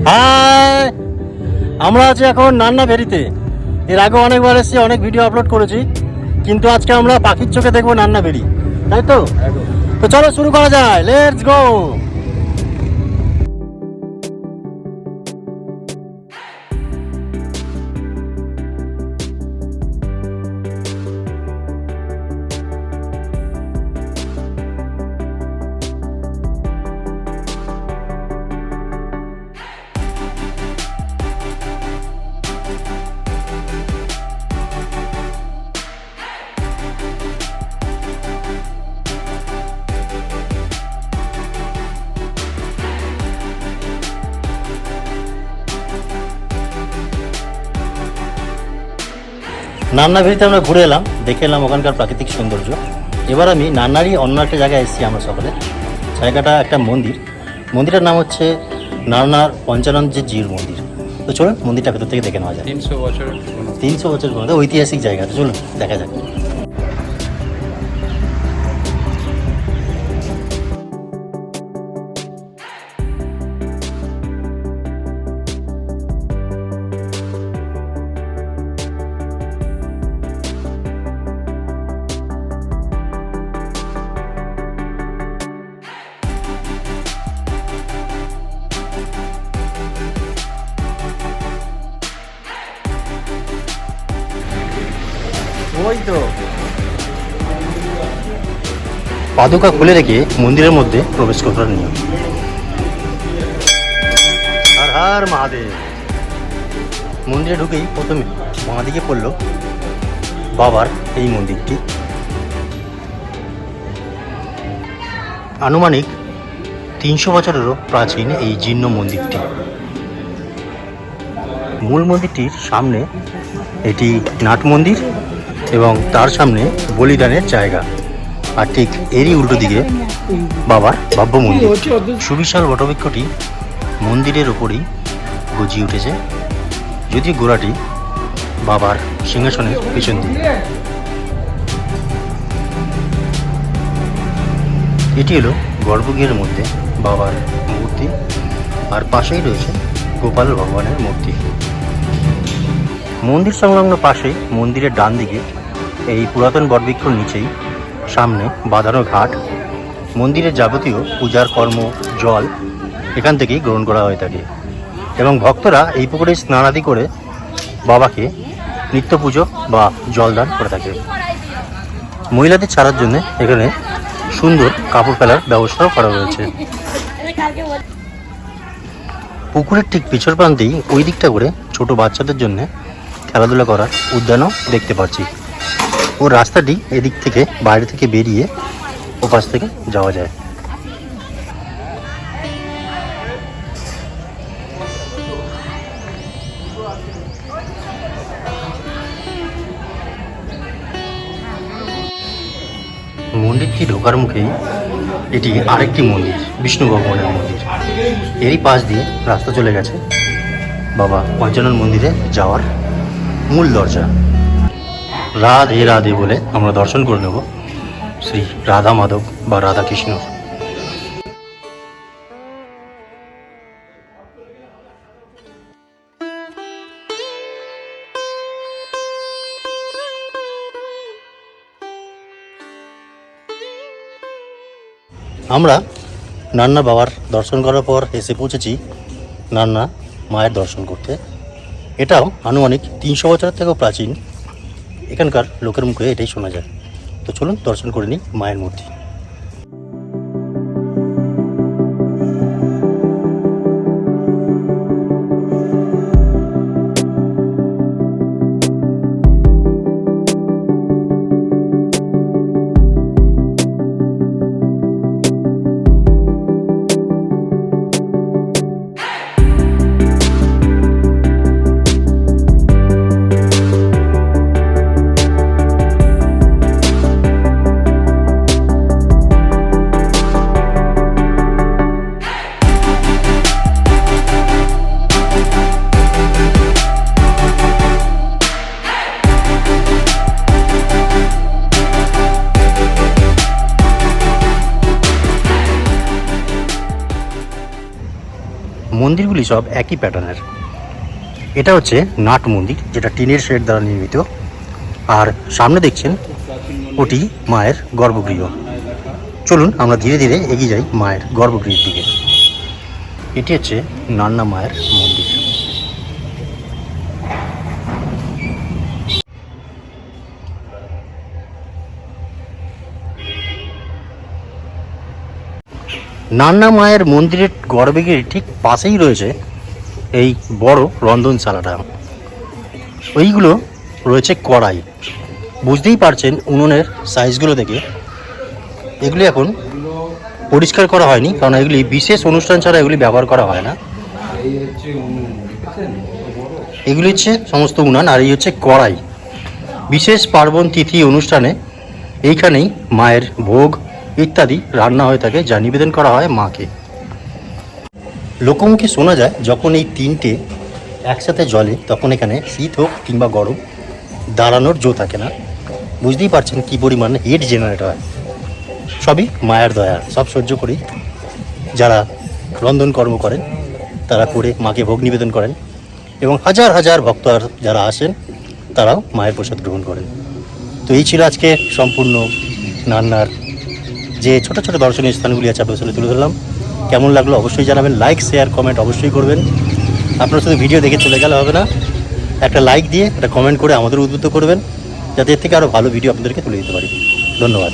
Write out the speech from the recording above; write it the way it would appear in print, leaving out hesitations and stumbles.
High, আমরা আছি এখন নান্না ভেরিতে। এর আগে অনেকবার এসেছি, অনেক ভিডিও আপলোড করেছি, কিন্তু আজকে আমরা পাখির চোখে দেখবো নান্না ভেরি, তাই তো? তো চলো শুরু করা যায়, লেটস গো। নান্না ভেরিতে আমরা ঘুরে এলাম, দেখে এলাম ওখানকার প্রাকৃতিক সৌন্দর্য। এবার আমি নান্নারই অন্য একটা জায়গায় এসেছি আমরা সকলে। জায়গাটা একটা মন্দির, মন্দিরের নাম হচ্ছে নান্নার পঞ্চানন্দ জিউর মন্দির। তো চলুন মন্দিরটা ভেতর থেকে দেখে নেওয়া যায়। 300 বছর পুরনো ঐতিহাসিক জায়গা, তো চলুন দেখা যাক। ওই তো পাদুকা খুলে রেখে মন্দিরের মধ্যে প্রবেশ করার নিয়ম। হর হর মহাদেব। মন্দিরে ঢুকেই প্রথমে বাঁ দিকে পড়ল বাবার এই মন্দিরটি। আনুমানিক 300 বছরেরও প্রাচীন এই জীর্ণ মন্দিরটি। মূল মন্দিরটির সামনে এটি নাট মন্দির এবং তার সামনে বলিদানের জায়গা, আর ঠিক এরই উল্টো দিকে বাবার ভব্য মন্দির। সুবিশাল বটবৃক্ষটি মন্দিরের ওপরেই গজিয়ে উঠেছে, যদিও গোড়াটি বাবার সিংহাসনের পিছন দিকে। এটি হলো গর্ভগৃহের মধ্যে বাবার মূর্তি, আর পাশেই রয়েছে গোপাল ভগবানের মূর্তি। মন্দির সংলগ্ন পাশেই মন্দিরের ডান দিকে এই পুরাতন বটবৃক্ষর নিচেই সামনে বাঁধানো ঘাট। মন্দিরের যাবতীয় পূজার কর্ম, জল এখান থেকেই গ্রহণ করা হয়ে থাকে এবং ভক্তরা এই পুকুরে স্নানাদি করে বাবাকে নিত্য পুজো বা জলদান করে থাকে। মহিলাদের ছাড়ার জন্য এখানে সুন্দর কাপড় ফেলার ব্যবস্থাও করা রয়েছে। পুকুরের ঠিক পিছর প্রান্তেই ওই দিকটা করে ছোট বাচ্চাদের জন্য খেলাধুলা করার উদ্যানও দেখতে পাচ্ছি। ও রাস্তাটি এদিক থেকে বাইরে থেকে বেরিয়ে ওপাশ থেকে যাওয়া যায়। মন্দিরটি ঢোকার মুখেই এটি আরেকটি মন্দির, বিষ্ণু ভগবানের মন্দির। এরই পাশ দিয়ে রাস্তা চলে গেছে বাবা পঞ্চানন মন্দিরে যাওয়ার মূল দরজা। রাধে রাধে বলে আমরা দর্শন করে নেব শ্রী রাধা মাধব বা রাধা কৃষ্ণ। আমরা নান্না বাবার দর্শন করার পর এসে পৌঁছেছি নান্না মায়ের দর্শন করতে। এটাও আনুমানিক 300 বছরের থেকেও প্রাচীন। এখানকার লোকের মুখে এটাই শোনা যায়। তো চলুন দর্শন করে নিই মায়ের মূর্তি। মন্দিরগুলি সব একই প্যাটার্নের। এটা হচ্ছে নাট মন্দির, যেটা টিনের শেড দ্বারা নির্মিত। আর সামনে দেখছেন ওটি মায়ের গর্ভগৃহ। চলুন আমরা ধীরে ধীরে এগিয়ে যাই মায়ের গর্ভগৃহের দিকে। এটি হচ্ছে নান্না মায়ের মন্দির। নান্না মায়ের মন্দিরের গর্ভগৃহের ঠিক পাশেই রয়েছে এই বড় রন্ধনশালাটা। ওইগুলো রয়েছে কড়াই। বুঝতেই পারছেন উনুনের সাইজগুলো দেখে এগুলি এখন পরিষ্কার করা হয়নি, কারণ এগুলি বিশেষ অনুষ্ঠান ছাড়া এগুলি ব্যবহার করা হয় না। এগুলি হচ্ছে সমস্ত উনান, আর এই হচ্ছে কড়াই। বিশেষ পার্বণ তিথি অনুষ্ঠানে এইখানেই মায়ের ভোগ ইত্যাদি রান্না হয়ে থাকে, যা নিবেদন করা হয় মাকে। লোকমুখে শোনা যায় যখন এই তিনটে একসাথে জ্বলে তখন এখানে শীত হোক কিংবা গরম দাঁড়ানোর জো থাকে না। বুঝতেই পারছেন কী পরিমাণ হিট জেনারেট হয়। সবই মায়ের দয়া, সব সহ্য করি যারা রন্ধন কর্ম করেন তারা করে মাকে ভোগ নিবেদন করেন, এবং হাজার হাজার ভক্ত যারা আসেন তারাও মায়ের প্রসাদ গ্রহণ করেন। তো এই ছিল আজকে সম্পূর্ণ নান্নার যে ছোটো ছোটো দর্শনীয় স্থানগুলি আছে আপনার সাথে তুলে ধরলাম। কেমন লাগলো অবশ্যই জানাবেন, লাইক শেয়ার কমেন্ট অবশ্যই করবেন। আপনারা শুধু ভিডিও দেখে চলে গেলে হবে না, একটা লাইক দিয়ে একটা কমেন্ট করে আমাদের উদ্বুদ্ধ করবেন, যাতে এর থেকে আরও ভালো ভিডিও আপনাদেরকে তুলে দিতে পারি। ধন্যবাদ।